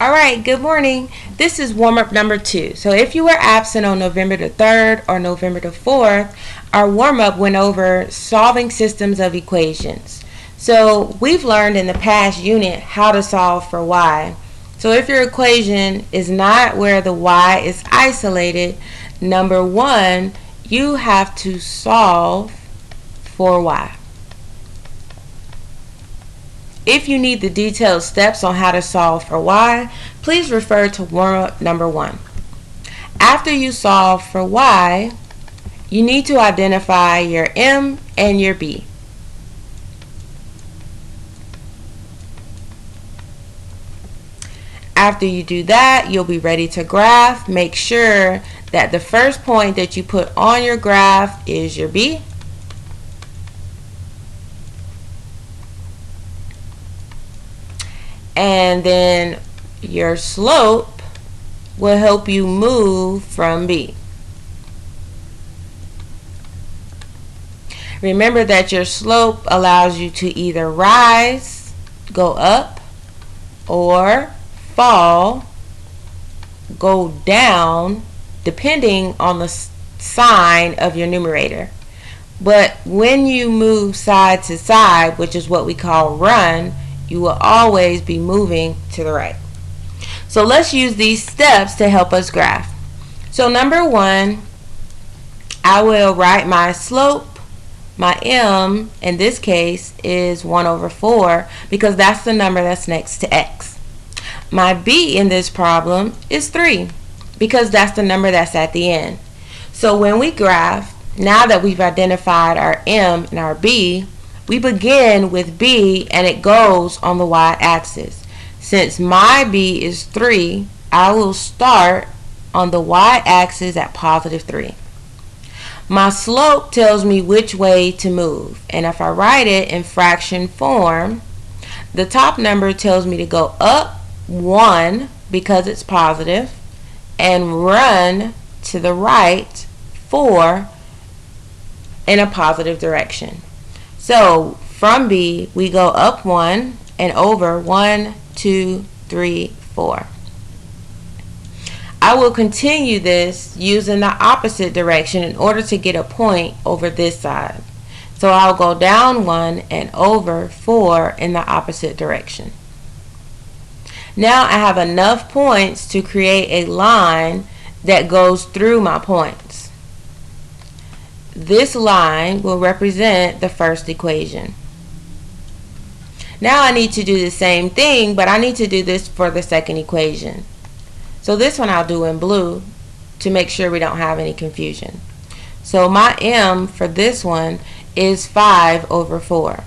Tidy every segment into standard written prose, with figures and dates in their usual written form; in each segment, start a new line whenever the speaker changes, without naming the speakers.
Alright, good morning. This is warm-up number 2. So if you were absent on November the 3rd or November the 4th, our warm-up went over solving systems of equations. So we've learned in the past unit how to solve for y. So if your equation is not where the y is isolated, number 1, you have to solve for y. If you need the detailed steps on how to solve for y, please refer to warm-up number 1. After you solve for y, you need to identify your m and your b. After you do that, you'll be ready to graph. Make sure that the first point that you put on your graph is your b. And then your slope will help you move from B. Remember that your slope allows you to either rise, go up, or fall, go down, depending on the sign of your numerator. But when you move side to side, which is what we call run, you will always be moving to the right. So let's use these steps to help us graph. So number 1, I will write my slope. My m in this case is 1 over 4 because that's the number that's next to x. My b in this problem is 3 because that's the number that's at the end. So when we graph, now that we've identified our m and our b, we begin with b and it goes on the y-axis. Since my b is 3, I will start on the y-axis at positive 3. My slope tells me which way to move, and if I write it in fraction form, the top number tells me to go up 1 because it's positive and run to the right 4 in a positive direction. So from B, we go up 1 and over 1, 2, 3, 4. I will continue this using the opposite direction in order to get a point over this side. So I'll go down 1 and over 4 in the opposite direction. Now I have enough points to create a line that goes through my points. This line will represent the first equation. Now I need to do the same thing, but I need to do this for the second equation. So this one I'll do in blue to make sure we don't have any confusion. So my m for this one is 5 over 4.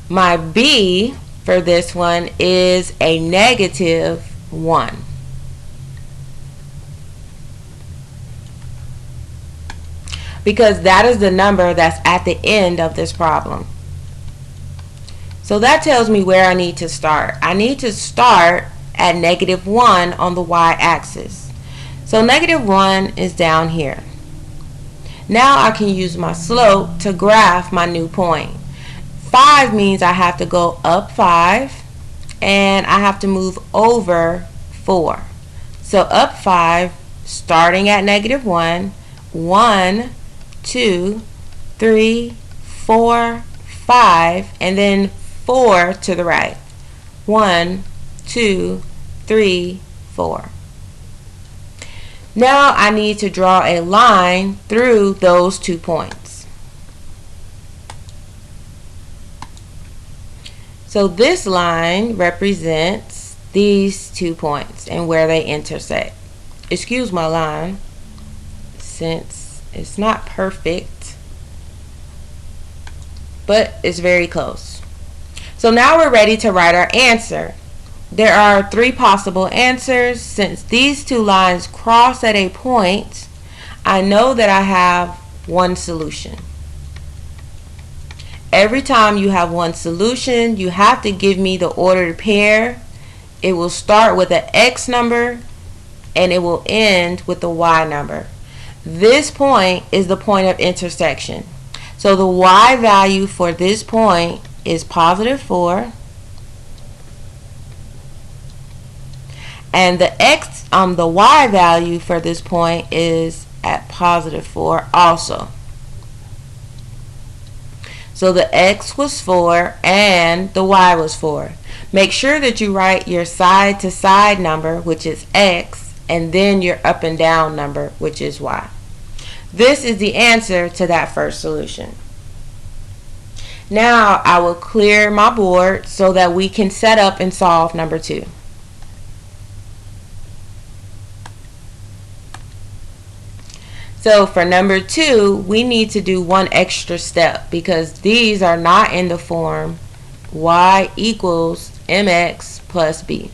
My b for this one is a negative 1. Because that is the number that's at the end of this problem. So that tells me where I need to start. I need to start at negative 1 on the y-axis. So negative 1 is down here. Now I can use my slope to graph my new point. 5 means I have to go up 5 and I have to move over 4. So up 5, starting at negative 1, 1, 2, 3, 4, 5, and then 4 to the right. 1, 2, 3, 4. Now I need to draw a line through those 2 points. So this line represents these 2 points and where they intersect. Excuse my line since it's not perfect, but it's very close. So now we're ready to write our answer. There are 3 possible answers. Since these 2 lines cross at a point, I know that I have one solution. Every time you have one solution, you have to give me the ordered pair. It will start with an x number and it will end with the y number. This point is the point of intersection. So the y value for this point is positive 4. And the y value for this point is at positive 4 also. So the x was 4 and the y was 4. Make sure that you write your side to side number, which is x, and then your up and down number, which is y. This is the answer to that first solution. Now I will clear my board so that we can set up and solve number 2. So for number 2, we need to do one extra step because these are not in the form y equals mx plus b.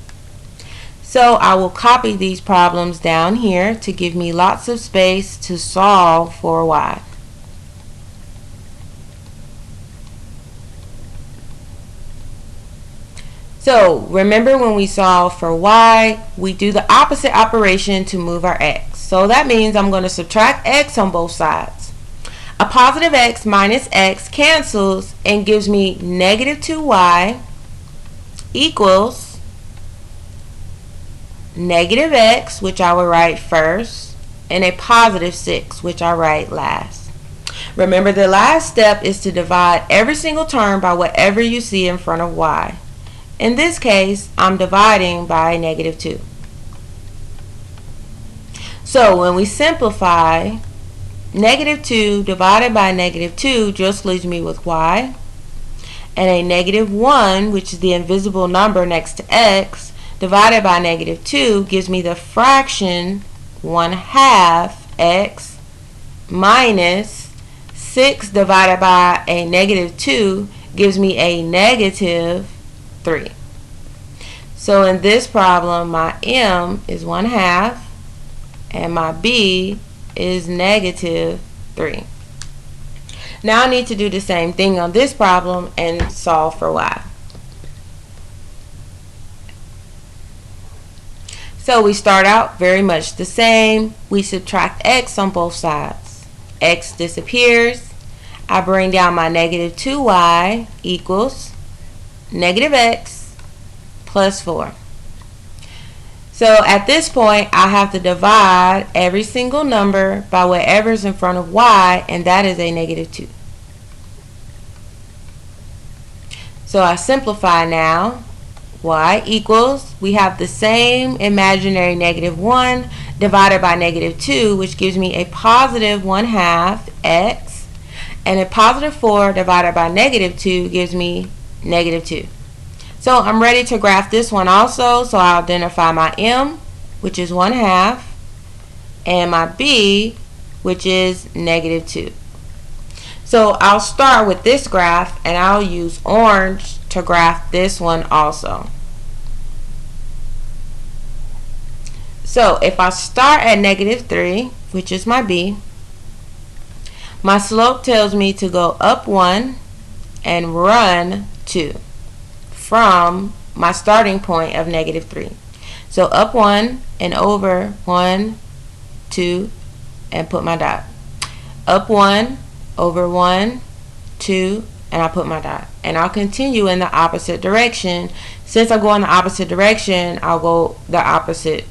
So I will copy these problems down here to give me lots of space to solve for y. So remember, when we solve for y, we do the opposite operation to move our x. So that means I'm going to subtract x on both sides. A positive x minus x cancels and gives me negative 2y equals negative x, which I will write first, and a positive 6, which I write last. Remember, the last step is to divide every single term by whatever you see in front of y. In this case, I'm dividing by negative 2. So when we simplify, negative 2 divided by negative 2 just leaves me with y. And a negative 1, which is the invisible number next to x, divided by negative 2 gives me the fraction 1/2 x minus 6 divided by a negative 2 gives me a negative 3. So in this problem, my m is 1/2 and my b is negative 3. Now I need to do the same thing on this problem and solve for y. So we start out very much the same. We subtract x on both sides. X disappears. I bring down my negative 2y equals negative x plus 4. So at this point, I have to divide every single number by whatever's in front of y, and that is a negative 2. So I simplify now. Y equals, we have the same imaginary negative 1 divided by negative 2, which gives me a positive 1/2 x, and a positive 4 divided by negative 2 gives me negative 2. So I'm ready to graph this one also, so I'll identify my m, which is 1/2, and my b, which is negative 2. So I'll start with this graph, and I'll use orange to graph this one also. So if I start at negative 3, which is my b, my slope tells me to go up 1 and run 2 from my starting point of negative 3. So up 1 and over 1, 2, and put my dot. Up 1, over 1, 2, and I put my dot. And I'll continue in the opposite direction. Since I'm going the opposite direction, I'll go the opposite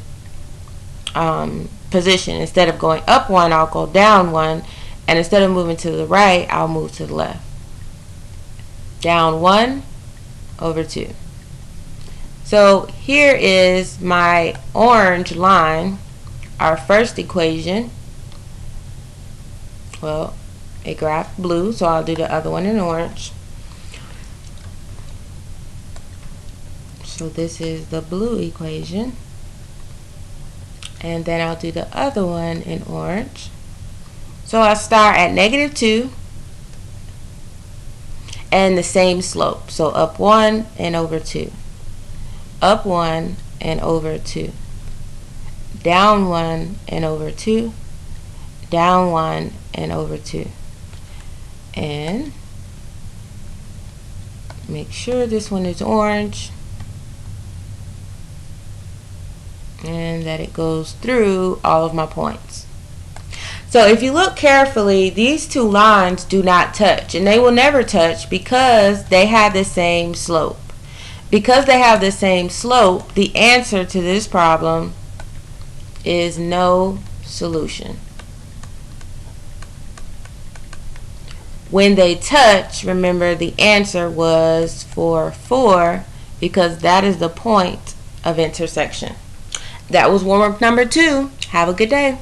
position. Instead of going up 1, I'll go down 1. And instead of moving to the right, I'll move to the left. Down 1, over 2. So here is my orange line, our first equation. Well, it graphed blue, so I'll do the other one in orange. So this is the blue equation. And then I'll do the other one in orange. So I start at negative 2 and the same slope. So up 1 and over 2. Up 1 and over 2. Down 1 and over 2. Down 1 and over 2. And make sure this one is orange and that it goes through all of my points. So if you look carefully, these two lines do not touch, and they will never touch because they have the same slope. Because they have the same slope, the answer to this problem is no solution. When they touch, remember the answer was 4 because that is the point of intersection. That was warm-up number 2. Have a good day.